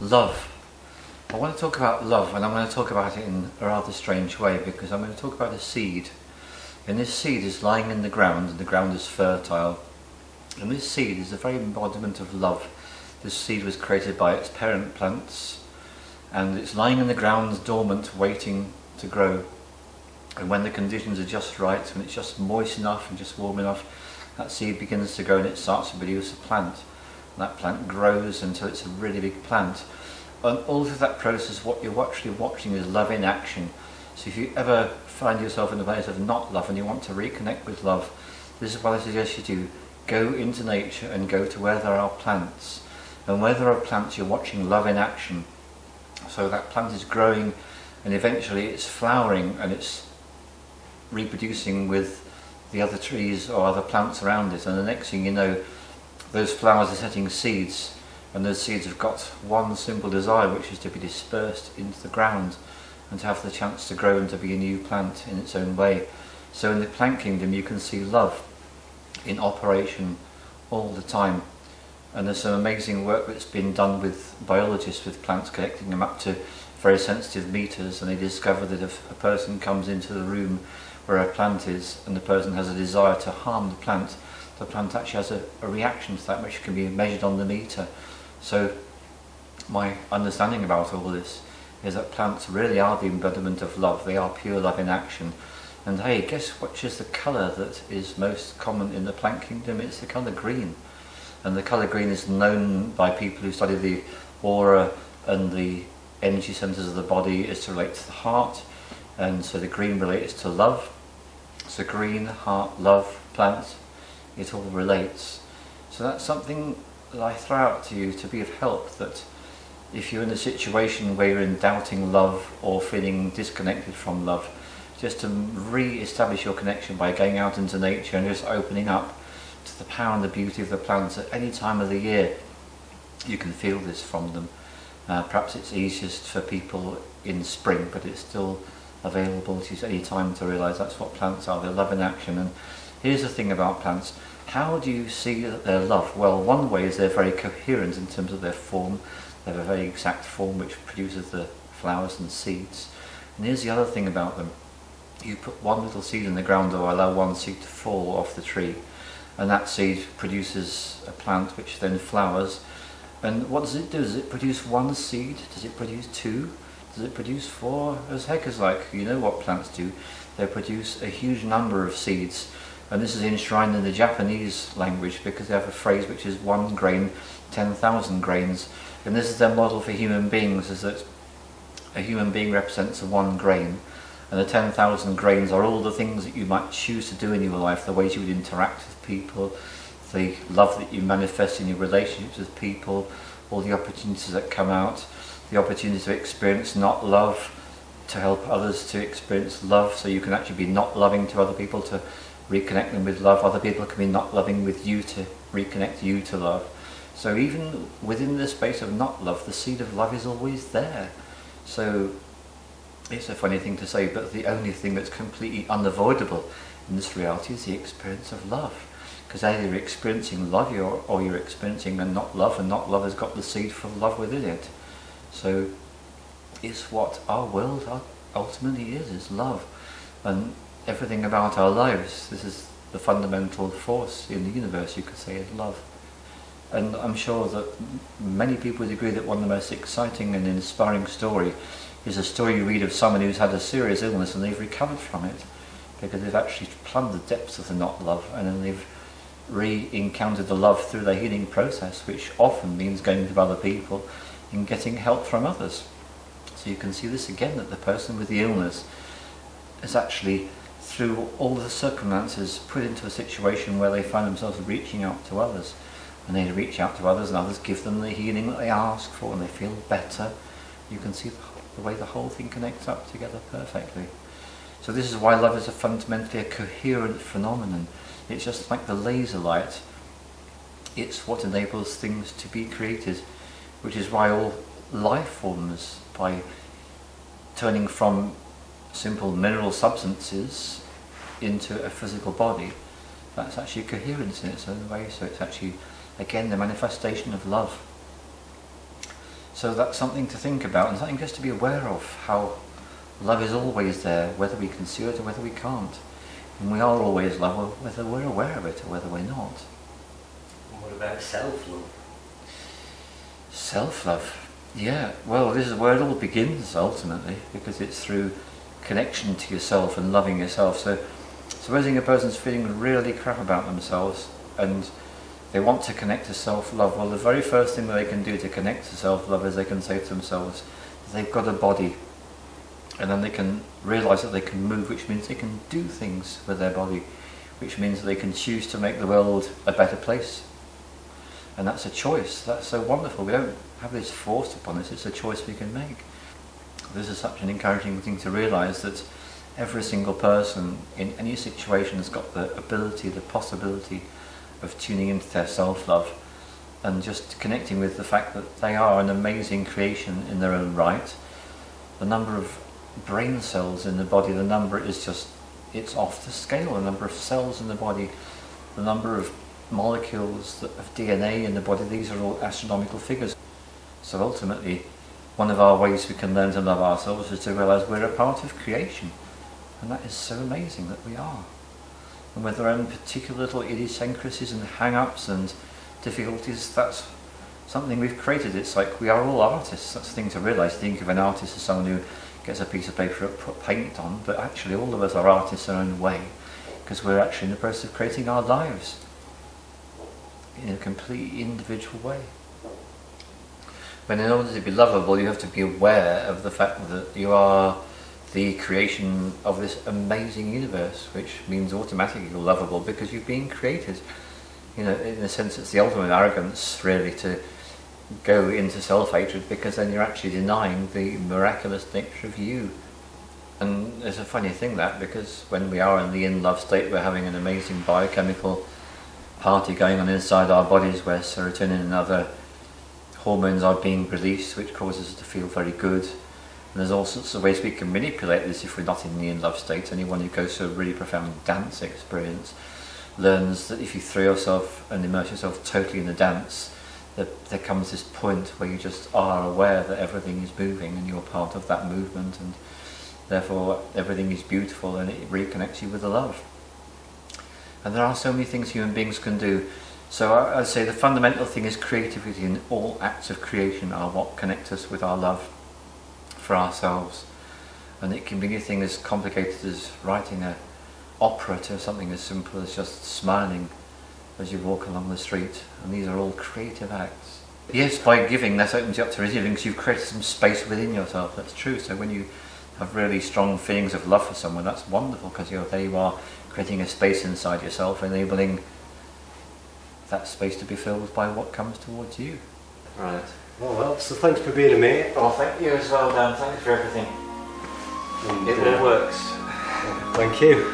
Love. I want to talk about love, and I'm going to talk about it in a rather strange way, because I'm going to talk about a seed. And this seed is lying in the ground, and the ground is fertile. And this seed is the very embodiment of love. This seed was created by its parent plants, and it's lying in the ground dormant, waiting to grow. And when the conditions are just right, when it's just moist enough and just warm enough, that seed begins to grow and it starts to produce a plant. And that plant grows until it's a really big plant. And all through that process, what you're actually watching is love in action. So if you ever find yourself in a place of not love and you want to reconnect with love, this is what I suggest you do. Go into nature and go to where there are plants. And where there are plants, you're watching love in action. So that plant is growing, and eventually it's flowering and it's reproducing with the other trees or other plants around it. And the next thing you know, those flowers are setting seeds. And those seeds have got one simple desire, which is to be dispersed into the ground and to have the chance to grow and to be a new plant in its own way. So in the plant kingdom you can see love in operation all the time. And there's some amazing work that's been done with biologists, with plants, connecting them up to very sensitive meters, and they discover that if a person comes into the room where a plant is and the person has a desire to harm the plant actually has a reaction to that, which can be measured on the meter. So my understanding about all this is that plants really are the embodiment of love. They are pure love in action. And hey, guess which is the colour that is most common in the plant kingdom? It's the colour green. And the colour green is known by people who study the aura and the energy centres of the body is to relate to the heart. And so the green relates to love. So green, heart, love, plants, it all relates. So that's something that I throw out to you to be of help, that if you're in a situation where you're in doubting love or feeling disconnected from love, just to re-establish your connection by going out into nature and just opening up to the power and the beauty of the plants. At any time of the year you can feel this from them. Perhaps it's easiest for people in spring, but it's still available to you at any time to realise that's what plants are. They're love in action. And here's the thing about plants. How do you see that they're love? Well, one way is they're very coherent in terms of their form. They have a very exact form which produces the flowers and seeds. And here's the other thing about them. You put one little seed in the ground or allow one seed to fall off the tree, and that seed produces a plant which then flowers. And what does it do? Does it produce one seed? Does it produce two? Does it produce four? As heck is like, you know what plants do. They produce a huge number of seeds. And this is enshrined in the Japanese language because they have a phrase which is 1 grain, 10,000 grains. And this is their model for human beings, is that a human being represents a 1 grain. And the 10,000 grains are all the things that you might choose to do in your life, the ways you would interact with people, the love that you manifest in your relationships with people, all the opportunities that come out, the opportunity to experience not love, to help others to experience love, so you can actually be not loving to other people, to reconnect them with love. Other people can be not loving with you to reconnect you to love. So even within the space of not love, the seed of love is always there. So it's a funny thing to say, but the only thing that's completely unavoidable in this reality is the experience of love. Because either you're experiencing love or you're experiencing a not love, and not love has got the seed for love within it. So it's what our world ultimately is love. And everything about our lives, this is the fundamental force in the universe, you could say, is love. And I'm sure that many people would agree that one of the most exciting and inspiring story is a story you read of someone who's had a serious illness and they've recovered from it, because they've actually plumbed the depths of the not love, and then they've re-encountered the love through their healing process, which often means going to other people and getting help from others. So you can see this again, that the person with the illness is actually, through all the circumstances, put into a situation where they find themselves reaching out to others. And they reach out to others, and others give them the healing that they ask for, and they feel better. You can see the way the whole thing connects up together perfectly. So this is why love is fundamentally a coherent phenomenon. It's just like the laser light. It's what enables things to be created, which is why all life forms, by turning from simple mineral substances into a physical body, that's actually coherence in its own way. So it's actually, again, the manifestation of love. So that's something to think about and something just to be aware of, how love is always there, whether we can see it or whether we can't. And we are always love, whether we're aware of it or whether we're not. And what about self-love? Self-love, yeah, well, this is where it all begins ultimately, because it's through connection to yourself and loving yourself. So supposing a person's feeling really crap about themselves and they want to connect to self-love, well, the very first thing that they can do to connect to self-love is they can say to themselves that they've got a body, and then they can realise that they can move, which means they can do things with their body, which means that they can choose to make the world a better place. And that's a choice. That's so wonderful. We don't have this forced upon us, it's a choice we can make. This is such an encouraging thing to realise, that every single person in any situation has got the ability, the possibility of tuning into their self-love and just connecting with the fact that they are an amazing creation in their own right. The number of brain cells in the body, the number is just, it's off the scale. The number of cells in the body, the number of molecules of DNA in the body, these are all astronomical figures. So ultimately, one of our ways we can learn to love ourselves is to realise we're a part of creation. And that is so amazing that we are. And with our own particular little idiosyncrasies and hang-ups and difficulties, that's something we've created. It's like we are all artists. That's the thing to realise. Think of an artist as someone who gets a piece of paper and put paint on, but actually all of us are artists in our own way, because we're actually in the process of creating our lives in a completely individual way. But in order to be lovable, you have to be aware of the fact that you are the creation of this amazing universe, which means automatically you're lovable because you've been created. You know, in a sense, it's the ultimate arrogance, really, to go into self-hatred, because then you're actually denying the miraculous nature of you. And it's a funny thing that, because when we are in the in-love state, we're having an amazing biochemical party going on inside our bodies, where serotonin and other hormones are being released, which causes us to feel very good. And there's all sorts of ways we can manipulate this if we're not in the in-love state. Anyone who goes through a really profound dance experience learns that if you throw yourself and immerse yourself totally in the dance, that there comes this point where you just are aware that everything is moving and you're part of that movement, and therefore everything is beautiful and it reconnects you with the love. And there are so many things human beings can do. So I'd say the fundamental thing is creativity, and all acts of creation are what connect us with our love for ourselves. And it can be anything as complicated as writing an opera to something as simple as just smiling as you walk along the street. And these are all creative acts. Yes, by giving, that opens you up to receiving, because you've created some space within yourself. That's true. So when you have really strong feelings of love for someone, that's wonderful, because there you are creating a space inside yourself, enabling that space to be filled by what comes towards you. Right. Well, so thanks for being a mate. Well, thank you as well, Dan. Thanks for everything. It all works. Thank you.